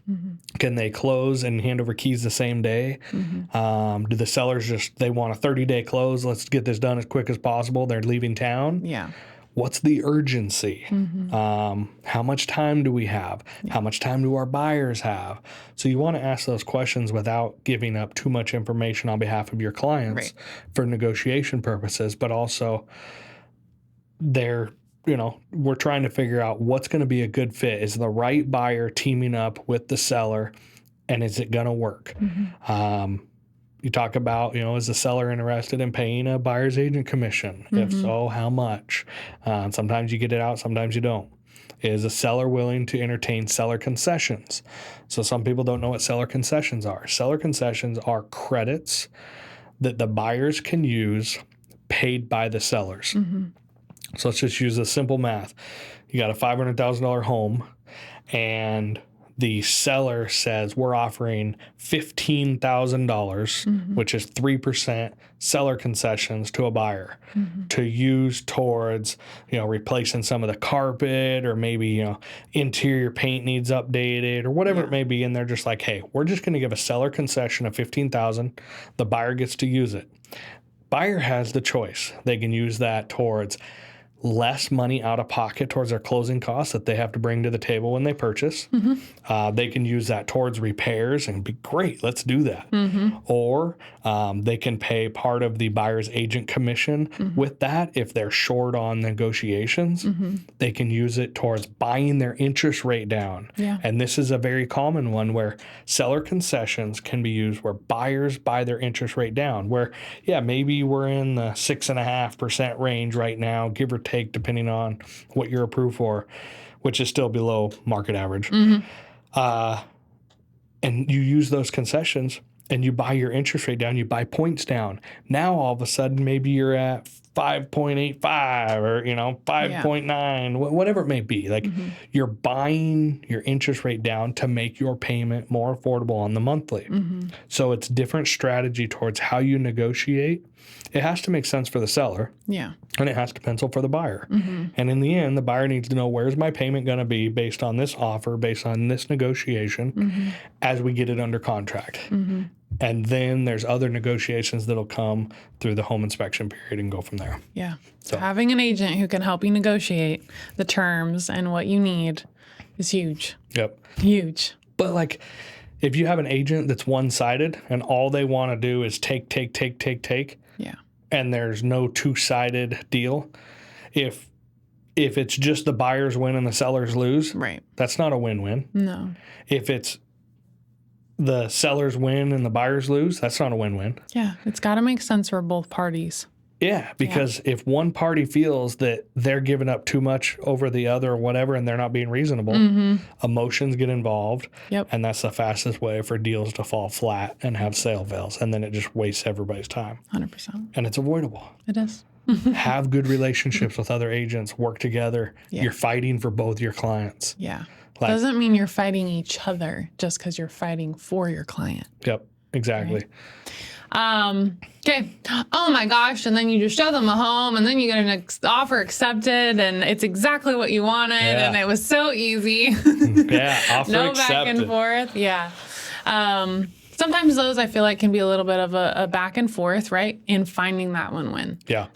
Speaker 2: Mm-hmm. Can they close and hand over keys the same day? Mm-hmm. Do the sellers they want a 30-day close? Let's get this done as quick as possible. They're leaving town. Yeah. What's the urgency? Mm-hmm. How much time do we have? Yeah. How much time do our buyers have? So you want to ask those questions without giving up too much information on behalf of your clients for negotiation purposes, but also we're trying to figure out what's going to be a good fit. Is the right buyer teaming up with the seller, and is it going to work? Mm-hmm. You talk about, is the seller interested in paying a buyer's agent commission? Mm-hmm. If so, how much? Sometimes you get it out, sometimes you don't. Is a seller willing to entertain seller concessions? So some people don't know what seller concessions are. Seller concessions are credits that the buyers can use paid by the sellers. Mm-hmm. So let's just use the simple math. You got a $500,000 home and the seller says we're offering $15,000, which is 3% seller concessions to a buyer to use towards, replacing some of the carpet, or maybe, interior paint needs updated or whatever it may be. And they're just like, hey, we're just going to give a seller concession of $15,000. The buyer gets to use it. Buyer has the choice. They can use that towards less money out of pocket towards their closing costs that they have to bring to the table when they purchase. Mm-hmm. They can use that towards repairs and be great, let's do that. Mm-hmm. Or they can pay part of the buyer's agent commission with that. If they're short on negotiations, they can use it towards buying their interest rate down. Yeah. And this is a very common one where seller concessions can be used where buyers buy their interest rate down, where, maybe we're in the 6.5% range right now, give or take, depending on what you're approved for. which is still below market average.
Speaker 1: Mm-hmm.
Speaker 2: And you use those concessions and you buy your interest rate down, you buy points down. Now, all of a sudden, maybe you're at 5.85 or, 5.9, whatever it may be. Like you're buying your interest rate down to make your payment more affordable on the monthly. So it's different strategy towards how you negotiate. It has to make sense for the seller.
Speaker 1: Yeah.
Speaker 2: And it has to pencil for the buyer. And in the end, the buyer needs to know, where's my payment going to be based on this offer, based on this negotiation as we get it under contract. And then there's other negotiations that'll come through the home inspection period and go from there.
Speaker 1: Yeah. So having an agent who can help you negotiate the terms and what you need is huge.
Speaker 2: Yep.
Speaker 1: Huge.
Speaker 2: But like, if you have an agent that's one-sided and all they want to do is take,
Speaker 1: yeah,
Speaker 2: and there's no two-sided deal, if it's just the buyers win and the sellers lose,
Speaker 1: right,
Speaker 2: that's not a win-win.
Speaker 1: No.
Speaker 2: If it's the sellers win and the buyers lose, that's not a win-win.
Speaker 1: Yeah, it's got to make sense for both parties.
Speaker 2: Yeah, because if one party feels that they're giving up too much over the other or whatever and they're not being reasonable, emotions get involved.
Speaker 1: Yep.
Speaker 2: And that's the fastest way for deals to fall flat and have sale fails. And then it just wastes everybody's time.
Speaker 1: 100%.
Speaker 2: And it's avoidable.
Speaker 1: It is.
Speaker 2: Have good relationships with other agents. Work together.
Speaker 1: Yeah.
Speaker 2: You're fighting for both your clients.
Speaker 1: Yeah. Doesn't mean you're fighting each other just because you're fighting for your client.
Speaker 2: Yep, exactly.
Speaker 1: Right? Okay. Oh my gosh. And then you just show them a home and then you get an offer accepted and it's exactly what you wanted.
Speaker 2: Yeah.
Speaker 1: And it was so easy.
Speaker 2: Yeah. Offer
Speaker 1: no
Speaker 2: accepted.
Speaker 1: back and forth. Yeah. Sometimes those I feel like can be a little bit of a back and forth, right? In finding that win-win.
Speaker 2: Yeah.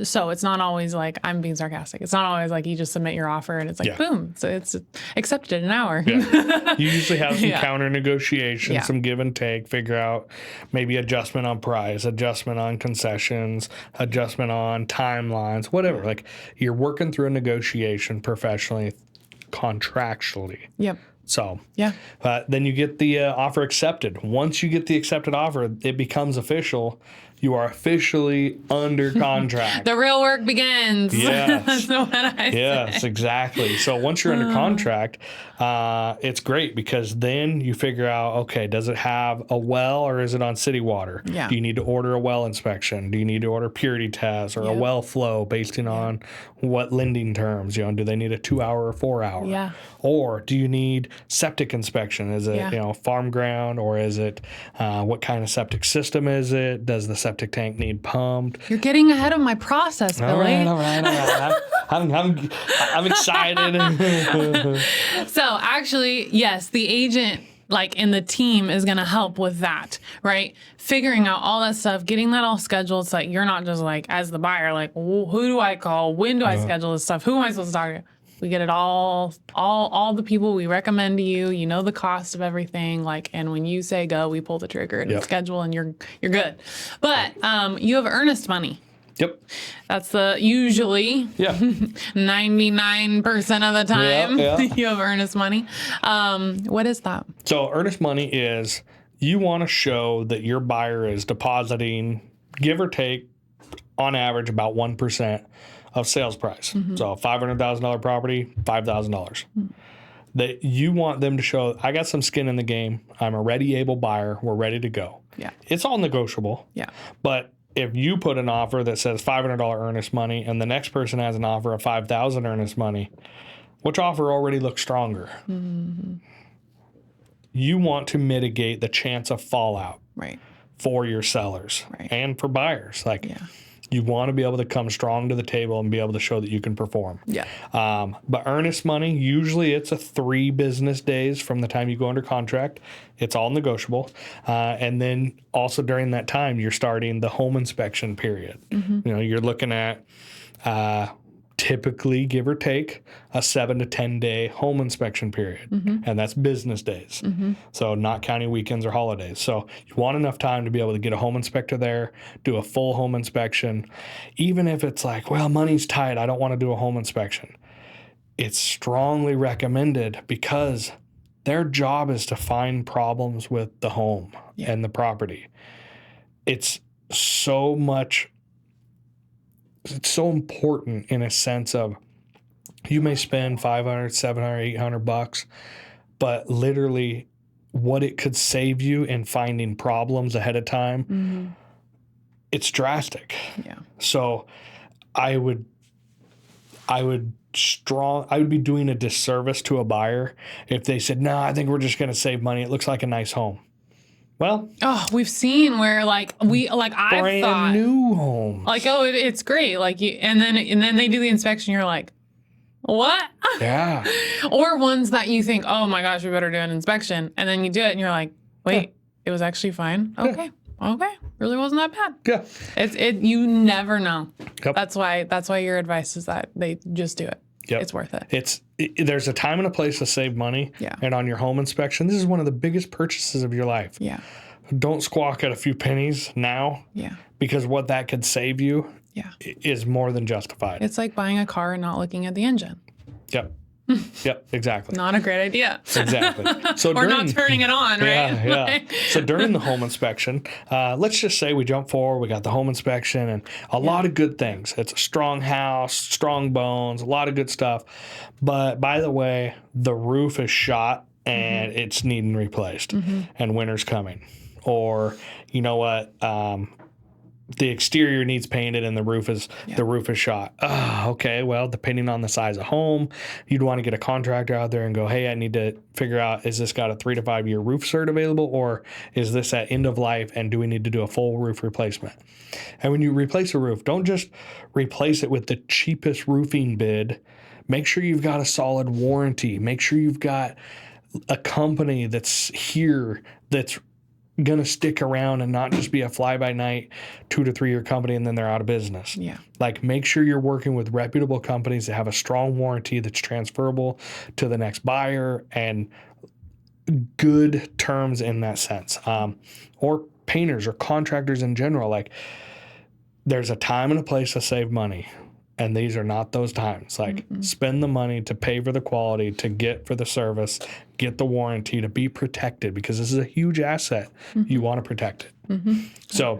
Speaker 1: So it's not always like, I'm being sarcastic. It's not always like you just submit your offer and it's like, boom. So it's accepted in an hour.
Speaker 2: Yeah. You usually have some counter negotiation, some give and take, figure out maybe adjustment on price, adjustment on concessions, adjustment on timelines, whatever. Like you're working through a negotiation professionally, contractually.
Speaker 1: Yep.
Speaker 2: So
Speaker 1: yeah.
Speaker 2: Then you get the offer accepted. Once you get the accepted offer, it becomes official. You are officially under contract.
Speaker 1: The real work begins.
Speaker 2: Yes.
Speaker 1: That's what I
Speaker 2: Yes,
Speaker 1: say.
Speaker 2: exactly. So once you're under contract, it's great because then you figure out, okay, does it have a well or is it on city water?
Speaker 1: Yeah.
Speaker 2: Do you need to order a well inspection? Do you need to order purity tests or a well flow based on what lending terms? Do they need a 2-hour or 4-hour?
Speaker 1: Yeah.
Speaker 2: Or do you need septic inspection? Is it, farm ground or is it, what kind of septic system is it? Does the septic tank need pumped?
Speaker 1: You're getting ahead of my process, Billy.
Speaker 2: All right. I'm excited.
Speaker 1: So actually, yes, the agent in the team is going to help with that, right? Figuring out all that stuff, getting that all scheduled so that you're not just as the buyer, who do I call? When do I schedule this stuff? Who am I supposed to talk to? We get it all the people we recommend to you. You know the cost of everything. And when you say go, we pull the trigger and schedule, and you're good. But you have earnest money.
Speaker 2: Yep.
Speaker 1: That's usually 99% of the time you have earnest money. What is that?
Speaker 2: So earnest money is you want to show that your buyer is depositing, give or take, on average about 1% of sales price. So $500,000 property, $5,000. That you want them to show, I got some skin in the game. I'm a ready, able buyer. We're ready to go.
Speaker 1: Yeah.
Speaker 2: It's all negotiable.
Speaker 1: Yeah.
Speaker 2: But if you put an offer that says $500 earnest money and the next person has an offer of $5,000 earnest money, which offer already looks stronger? You want to mitigate the chance of fallout for your sellers and for buyers. You want to be able to come strong to the table and be able to show that you can perform.
Speaker 1: Yeah.
Speaker 2: But earnest money, usually it's 3 business days from the time you go under contract. It's all negotiable. And then also during that time, you're starting the home inspection period. You're looking at typically, give or take, a 7 to 10 day home inspection period. And that's business days. So not counting weekends or holidays. So you want enough time to be able to get a home inspector there, do a full home inspection. Even if it's money's tight, I don't want to do a home inspection. It's strongly recommended because their job is to find problems with the home and the property. It's so important in a sense of You may spend 500, 700, 800 bucks, but literally what it could save you in finding problems ahead of time, it's drastic.
Speaker 1: Yeah.
Speaker 2: So I would be doing a disservice to a buyer if they said, no, I think we're just going to save money. It looks like a nice home. Well,
Speaker 1: we've seen where I've thought
Speaker 2: brand new home.
Speaker 1: It's great. And then they do the inspection. You're like, what?
Speaker 2: Yeah.
Speaker 1: Or ones that you think, oh my gosh, we better do an inspection. And then you do it and you're like, wait, it was actually fine. Okay. Yeah. Okay. Really wasn't that bad. Yeah. You never know. Yep. That's why your advice is that they just do it. Yep. It's worth it.
Speaker 2: There's a time and a place to save money.
Speaker 1: Yeah.
Speaker 2: And on your home inspection, this is one of the biggest purchases of your life.
Speaker 1: Yeah.
Speaker 2: Don't squawk at a few pennies now.
Speaker 1: Yeah.
Speaker 2: Because what that could save you is more than justified.
Speaker 1: It's like buying a car and not looking at the engine.
Speaker 2: Yep. Yep, exactly.
Speaker 1: Not a great idea.
Speaker 2: Exactly. So
Speaker 1: or not turning it on, right?
Speaker 2: Yeah. So during the home inspection, let's just say we jump forward, we got the home inspection and a lot of good things. It's a strong house, strong bones, a lot of good stuff. But by the way, the roof is shot and it's needing replaced and winter's coming. Or, you know what, the exterior needs painted and the roof is shot. Okay. Well, depending on the size of home, you'd want to get a contractor out there and go, hey, I need to figure out, is this got a 3 to 5 year roof cert available, or is this at end of life and do we need to do a full roof replacement? And when you replace a roof, don't just replace it with the cheapest roofing bid. Make sure you've got a solid warranty. Make sure you've got a company that's here that's going to stick around and not just be a fly-by-night 2 to 3 year company and then they're out of business.
Speaker 1: Yeah.
Speaker 2: Make sure you're working with reputable companies that have a strong warranty that's transferable to the next buyer and good terms in that sense. Or painters or contractors in general. There's a time and a place to save money. And these are not those times. Spend the money to pay for the quality, to get for the service, get the warranty, to be protected, because this is a huge asset. You want to protect it. So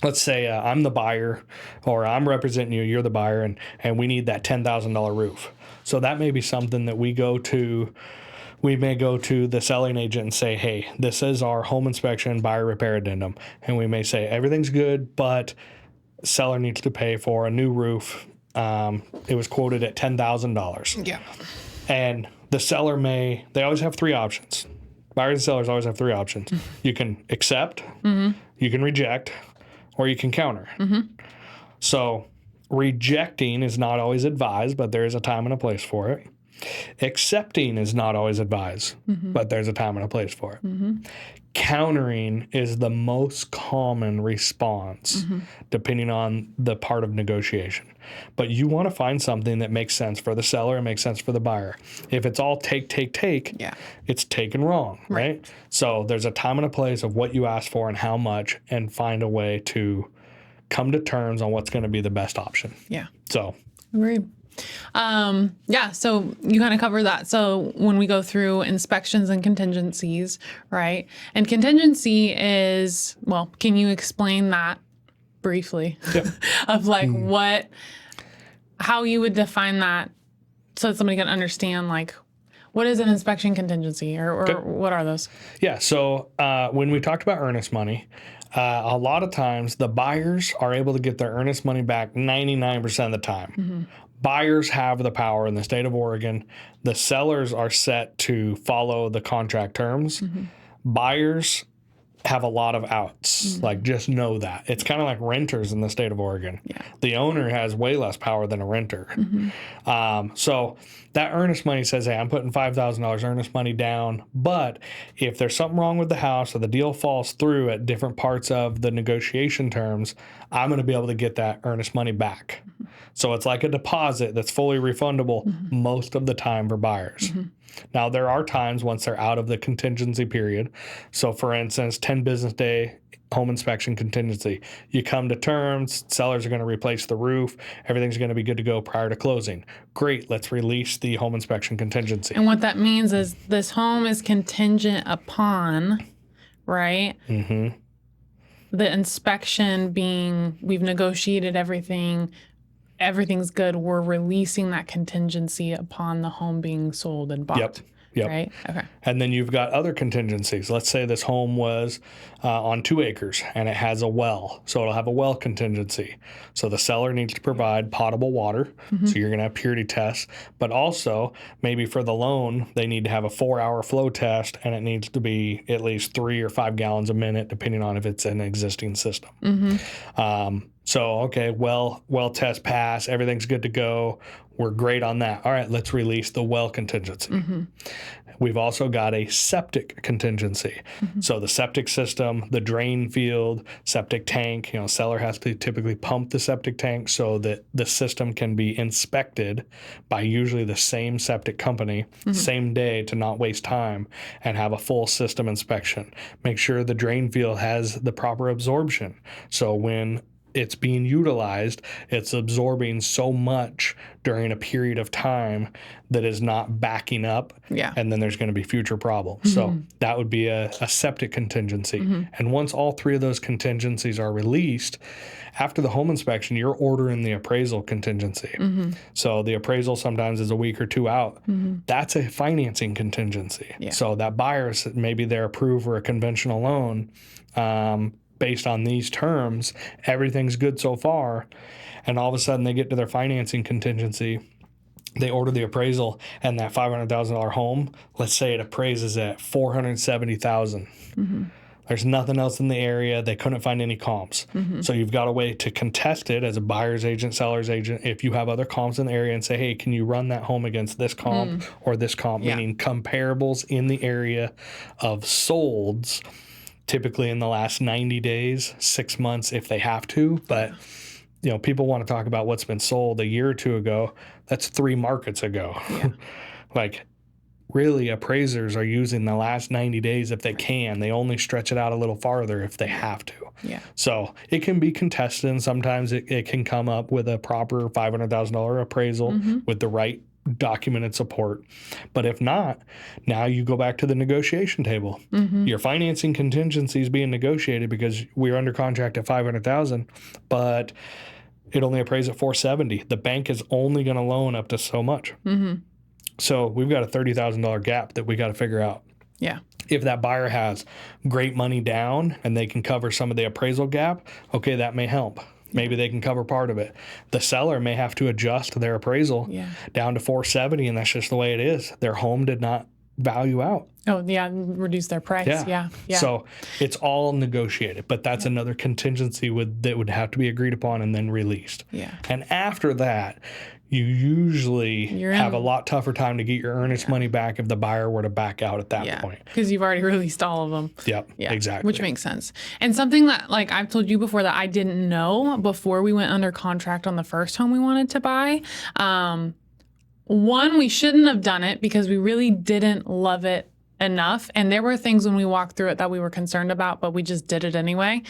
Speaker 2: let's say I'm the buyer, or I'm representing you, you're the buyer, and we need that $10,000 roof. So that may be something that we may go to the selling agent and say, hey, this is our home inspection buyer repair addendum. And we may say, everything's good, but seller needs to pay for a new roof. It was quoted at $10,000.
Speaker 1: Yeah.
Speaker 2: And the seller they always have 3 options. Buyers and sellers always have 3 options. You can accept, you can reject, or you can counter. So rejecting is not always advised, but there is a time and a place for it. Accepting is not always advised, but there's a time and a place for it. Countering is the most common response, depending on the part of negotiation. But you want to find something that makes sense for the seller and makes sense for the buyer. If it's all take, it's taken wrong, right? So there's a time and a place of what you ask for and how much, and find a way to come to terms on what's going to be the best option.
Speaker 1: Yeah.
Speaker 2: So.
Speaker 1: Agreed. So you kind of cover that. So when we go through inspections and contingencies, right? And contingency is, well, can you explain that briefly?
Speaker 2: Yep.
Speaker 1: Of how you would define that so that somebody can understand, what is an inspection contingency or what are those?
Speaker 2: Yeah. So when we talked about earnest money, a lot of times the buyers are able to get their earnest money back 99% of the time. Buyers have the power in the state of Oregon. The sellers are set to follow the contract terms. Buyers have a lot of outs. Just know that. It's kind of like renters in the state of Oregon.
Speaker 1: Yeah.
Speaker 2: The owner has way less power than a renter. So that earnest money says, hey, I'm putting $5,000 earnest money down, but if there's something wrong with the house or the deal falls through at different parts of the negotiation terms, I'm going to be able to get that earnest money back. So it's like a deposit that's fully refundable most of the time for buyers. Now, there are times once they're out of the contingency period. So, for instance, 10 business day home inspection contingency. You come to terms, sellers are going to replace the roof, everything's going to be good to go prior to closing. Great, let's release the home inspection contingency.
Speaker 1: And what that means is this home is contingent upon, right? The inspection being, we've negotiated everything, everything's good, we're releasing that contingency upon the home being sold and bought.
Speaker 2: Yep.
Speaker 1: Right? Okay.
Speaker 2: And then you've got other contingencies. Let's say this home was on 2 acres and it has a well. So it'll have a well contingency. So the seller needs to provide potable water. So you're going to have purity tests. But also, maybe for the loan, they need to have a 4-hour flow test, and it needs to be at least 3 or 5 gallons a minute, depending on if it's an existing system. So, okay, well test pass, everything's good to go. We're great on that. All right, let's release the well contingency. We've also got a septic contingency. So the septic system, the drain field, septic tank, seller has to typically pump the septic tank so that the system can be inspected by usually the same septic company, same day, to not waste time, and have a full system inspection. Make sure the drain field has the proper absorption. So when it's being utilized, it's absorbing so much during a period of time that is not backing up, and then there's going to be future problems. So that would be a septic contingency. And once all 3 of those contingencies are released, after the home inspection, you're ordering the appraisal contingency. So the appraisal sometimes is a week or 2 out. That's a financing contingency. So that buyer's, maybe they're approved for a conventional loan, based on these terms, everything's good so far, and all of a sudden they get to their financing contingency, they order the appraisal, and that $500,000 home, let's say it appraises at $470,000. There's nothing else in the area. They couldn't find any comps. So you've got a way to contest it as a buyer's agent, seller's agent, if you have other comps in the area, and say, hey, can you run that home against this comp or this comp, meaning comparables in the area of solds, typically in the last 90 days, 6 months if they have to. But, people want to talk about what's been sold a year or 2 ago. That's 3 markets ago. Like, really, appraisers are using the last 90 days if they can. They only stretch it out a little farther if they have to. So it can be contested, and sometimes it can come up with a proper $500,000 appraisal with the right documented support. But if not, now you go back to the negotiation table. Your financing contingency is being negotiated because we're under contract at $500,000, but it only appraised at $470,000. The bank is only going to loan up to so much. So we've got a $30,000 gap that we got to figure out. If that buyer has great money down and they can cover some of the appraisal gap, okay, that may help. Maybe they can cover part of it. The seller may have to adjust their appraisal down to $470,000, and that's just the way it is. Their home did not value out.
Speaker 1: Reduce their price.
Speaker 2: So it's all negotiated, but that's another contingency that would have to be agreed upon and then released. And after that, you usually have a lot tougher time to get your earnest money back if the buyer were to back out at that point.
Speaker 1: Because you've already released all of them.
Speaker 2: Exactly.
Speaker 1: Which makes sense. And something that, like I've told you before, that I didn't know before we went under contract on the first home we wanted to buy. One, we shouldn't have done it because we really didn't love it enough. And there were things when we walked through it that we were concerned about, but we just did it anyway.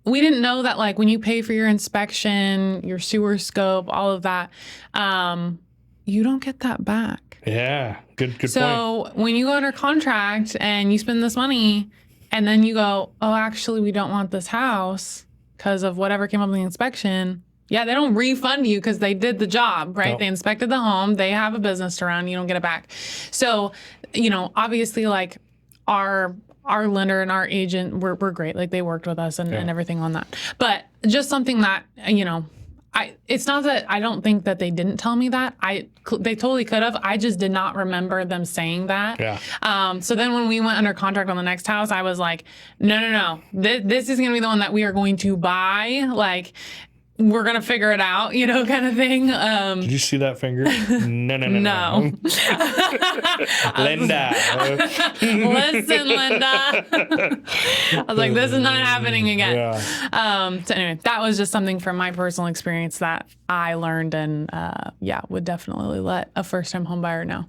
Speaker 1: We didn't know that, like, when you pay for your inspection, your sewer scope, all of that, you don't get that back.
Speaker 2: Yeah, good point.
Speaker 1: So when you go under contract and you spend this money and then you go, oh, actually, we don't want this house because of whatever came up in the inspection, they don't refund you because they did the job, right? They inspected the home. They have a business to run. You don't get it back. So, obviously, like, our lender and our agent were great. Like, they worked with us and everything on that. But just something that, it's not that I don't think that they didn't tell me that. They totally could have. I just did not remember them saying that. So then when we went under contract on the next house, I was like, no. This is going to be the one that we are going to buy. Like, we're going to figure it out, kind of thing.
Speaker 2: Did you see that finger? No. Linda.
Speaker 1: Listen, Linda. I was like, this is not happening again. So anyway, that was just something from my personal experience that I learned and, would definitely let a first-time home buyer know.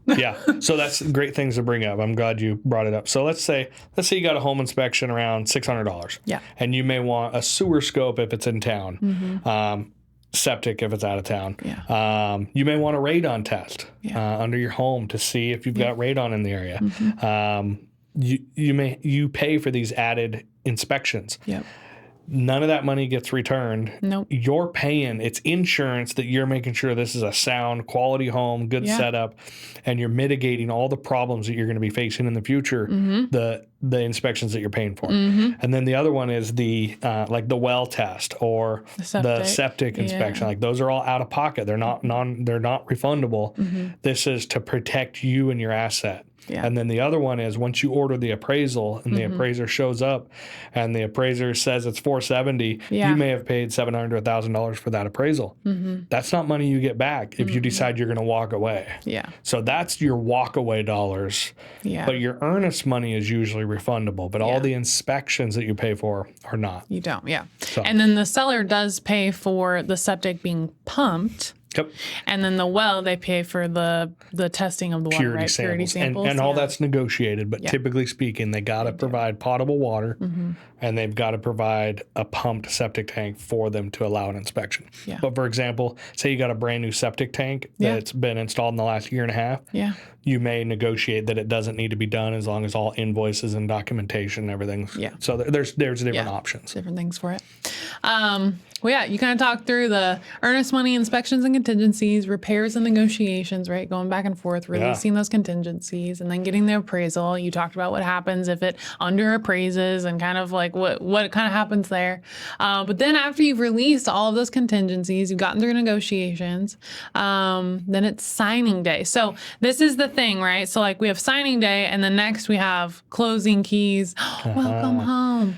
Speaker 2: So that's great things to bring up. I'm glad you brought it up. So let's say you got a home inspection around $600. And you may want a sewer scope if it's in town. Septic if it's out of town. You may want a radon test under your home to see if you've got radon in the area. You pay for these added inspections. None of that money gets returned.
Speaker 1: Nope.
Speaker 2: You're paying, it's insurance that you're making sure this is a sound, quality home, good setup, and you're mitigating all the problems that you're going to be facing in the future, the inspections that you're paying for. And then the other one is the like the well test or the septic inspection. Like those are all out of pocket. They're not refundable. This is to protect you and your asset. Yeah. And then the other one is once you order the appraisal and the appraiser shows up and the appraiser says it's $470, you may have paid $700 to $1,000 for that appraisal. That's not money you get back if you decide you're going to walk away. Yeah. So that's your walk away dollars. Yeah. But your earnest money is usually refundable, but all the inspections that you pay for are not.
Speaker 1: You don't. Yeah. So. And then the seller does pay for the septic being pumped.
Speaker 2: Yep.
Speaker 1: And then the well, they pay for the testing of the water,
Speaker 2: purity samples. And all that's negotiated, but typically speaking, they got to provide potable water and they've got to provide a pumped septic tank for them to allow an inspection. Yeah. But for example, say you got a brand new septic tank that's been installed in the last year and a half. Yeah. You may negotiate that it doesn't need to be done as long as all invoices and documentation and everything. Yeah. So there's different options.
Speaker 1: Different things for it. Well, yeah, you kind of talk through the earnest money inspections and contingencies, repairs and negotiations, right? Going back and forth, releasing those contingencies, and then getting the appraisal. You talked about what happens if it under appraises and kind of like what kind of happens there. But then after you've released all of those contingencies, you've gotten through negotiations, then it's signing day. So this is the thing, right? So like we have signing day, and then next we have closing keys. Welcome home.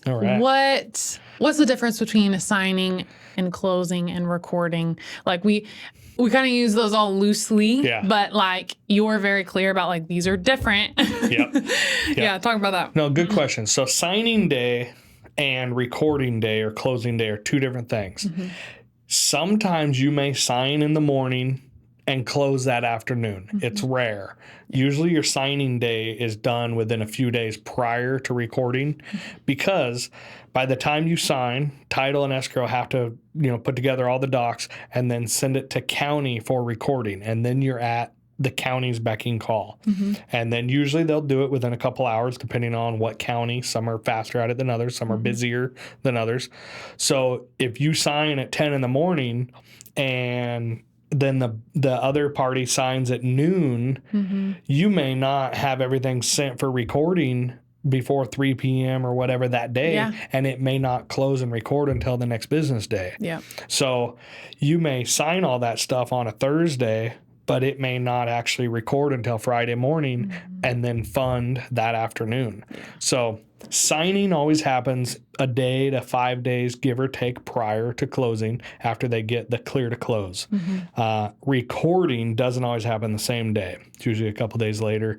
Speaker 1: All right. What's the difference between signing and closing and recording? Like we kind of use those all loosely, but like you're very clear about like these are different. Yep. Yeah, talk about that.
Speaker 2: No, good question. So signing day and recording day or closing day are two different things. Sometimes you may sign in the morning and close that afternoon. It's rare. Usually your signing day is done within a few days prior to recording because by the time you sign, title and escrow have to, put together all the docs and then send it to county for recording. And then you're at the county's beck and call. And then usually they'll do it within a couple hours, depending on what county. Some are faster at it than others. Some are busier than others. So if you sign at 10 in the morning and then the other party signs at noon, you may not have everything sent for recording before 3 p.m. or whatever that day, and it may not close and record until the next business day. Yeah. So you may sign all that stuff on a Thursday, but it may not actually record until Friday morning and then fund that afternoon. So signing always happens a day to 5 days, give or take, prior to closing after they get the clear to close. Recording doesn't always happen the same day. It's usually a couple days later.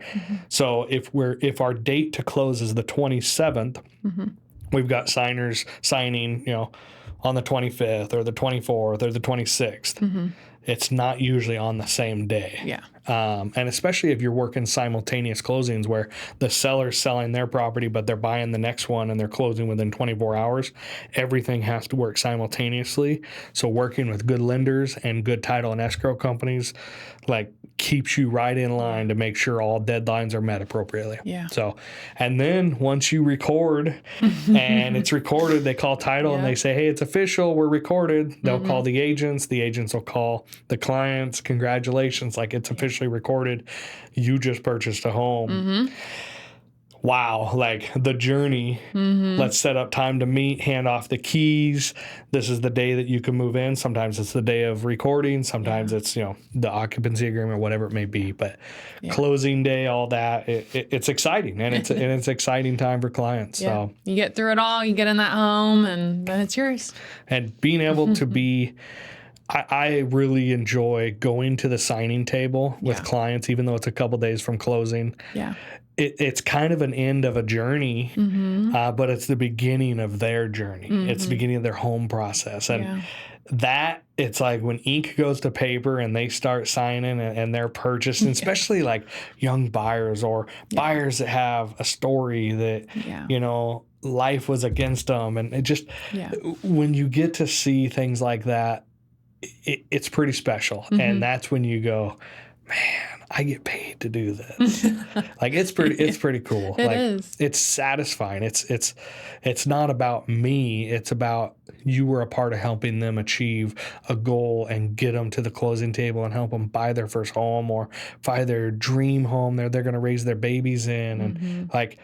Speaker 2: So if our date to close is the 27th, we've got signers signing, on the 25th or the 24th or the 26th. It's not usually on the same day. Yeah. And especially if you're working simultaneous closings where the seller's selling their property, but they're buying the next one and they're closing within 24 hours, everything has to work simultaneously. So working with good lenders and good title and escrow companies, like keeps you right in line to make sure all deadlines are met appropriately. Yeah. So, and then once you record and it's recorded, they call title and they say, hey, it's official, we're recorded. They'll call the agents will call the clients, congratulations, like it's officially recorded. You just purchased a home. Wow, like the journey. Let's set up time to meet, hand off the keys. This is the day that you can move in. Sometimes it's the day of recording. Sometimes it's, the occupancy agreement, whatever it may be. But closing day, all that, it's exciting. And it's exciting time for clients. So
Speaker 1: you get through it all, you get in that home, and then it's yours.
Speaker 2: And being able to be... I really enjoy going to the signing table with clients, even though it's a couple days from closing. Yeah. It's kind of an end of a journey, but it's the beginning of their journey. It's the beginning of their home process. And that, it's like when ink goes to paper and they start signing and they're purchasing, especially like young buyers or buyers that have a story that, life was against them. And it just, when you get to see things like that, it's pretty special. And that's when you go, I get paid to do this. Like it's pretty cool.
Speaker 1: It
Speaker 2: like
Speaker 1: is.
Speaker 2: It's satisfying. It's not about me. It's about you were a part of helping them achieve a goal and get them to the closing table and help them buy their first home or buy their dream home they're going to raise their babies in and like,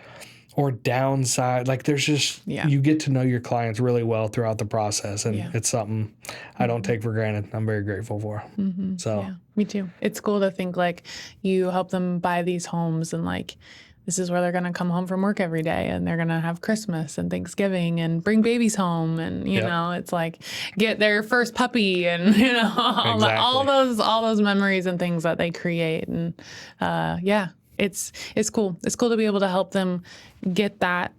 Speaker 2: or downside. Like there's just, you get to know your clients really well throughout the process. And it's something I don't take for granted. I'm very grateful for. So
Speaker 1: yeah, me too. It's cool to think like you help them buy these homes and like, this is where they're going to come home from work every day and they're going to have Christmas and Thanksgiving and bring babies home. And, you know, it's like get their first puppy and, you know, all those memories and things that they create. And it's cool. It's cool to be able to help them get that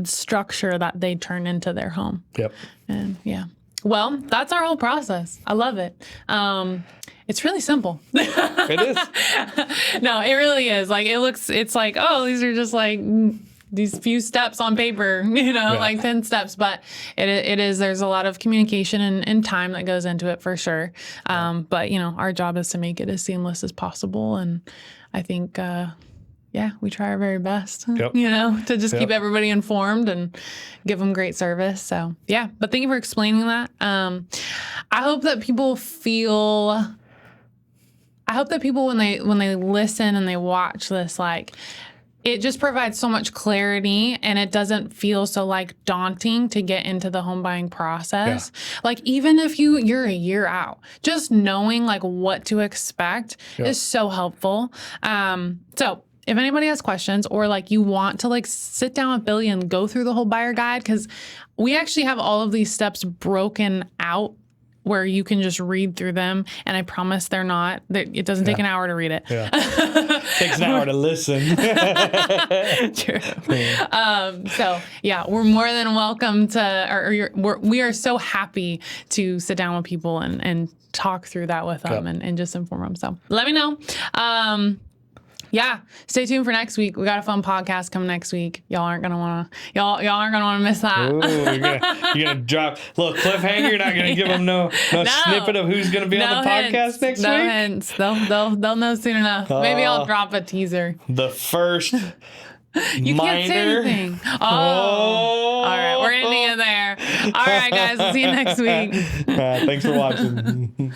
Speaker 1: structure that they turn into their home.
Speaker 2: Yep.
Speaker 1: And well, that's our whole process. I love it. It's really simple.
Speaker 2: It is.
Speaker 1: No, it really is. Like it's like, oh, these are just like these few steps on paper, you know, like 10 steps, but it is, there's a lot of communication and time that goes into it for sure. But you know, our job is to make it as seamless as possible. And I think, we try our very best, you know, to just keep everybody informed and give them great service. So but thank you for explaining that. I hope that people when they listen and they watch this, like it just provides so much clarity and it doesn't feel so like daunting to get into the home buying process. Like even if you're a year out, just knowing like what to expect is so helpful. So if anybody has questions or like you want to like sit down with Billy and go through the whole buyer guide, because we actually have all of these steps broken out where you can just read through them. And I promise it doesn't take an hour to read it.
Speaker 2: Takes an hour to listen.
Speaker 1: True. We're more than welcome to, we are so happy to sit down with people and talk through that with them and just inform them. So let me know. Stay tuned for next week. We got a fun podcast coming next week. Y'all aren't gonna wanna miss that.
Speaker 2: Ooh, you're gonna drop a little cliffhanger. You're not gonna give them no snippet of who's gonna be on the podcast next week.
Speaker 1: No hints. They'll know soon enough. Maybe I'll drop a teaser.
Speaker 2: The first
Speaker 1: you can't say anything. All right, we're ending it there. All right, guys. We'll see you next week.
Speaker 2: Thanks for watching.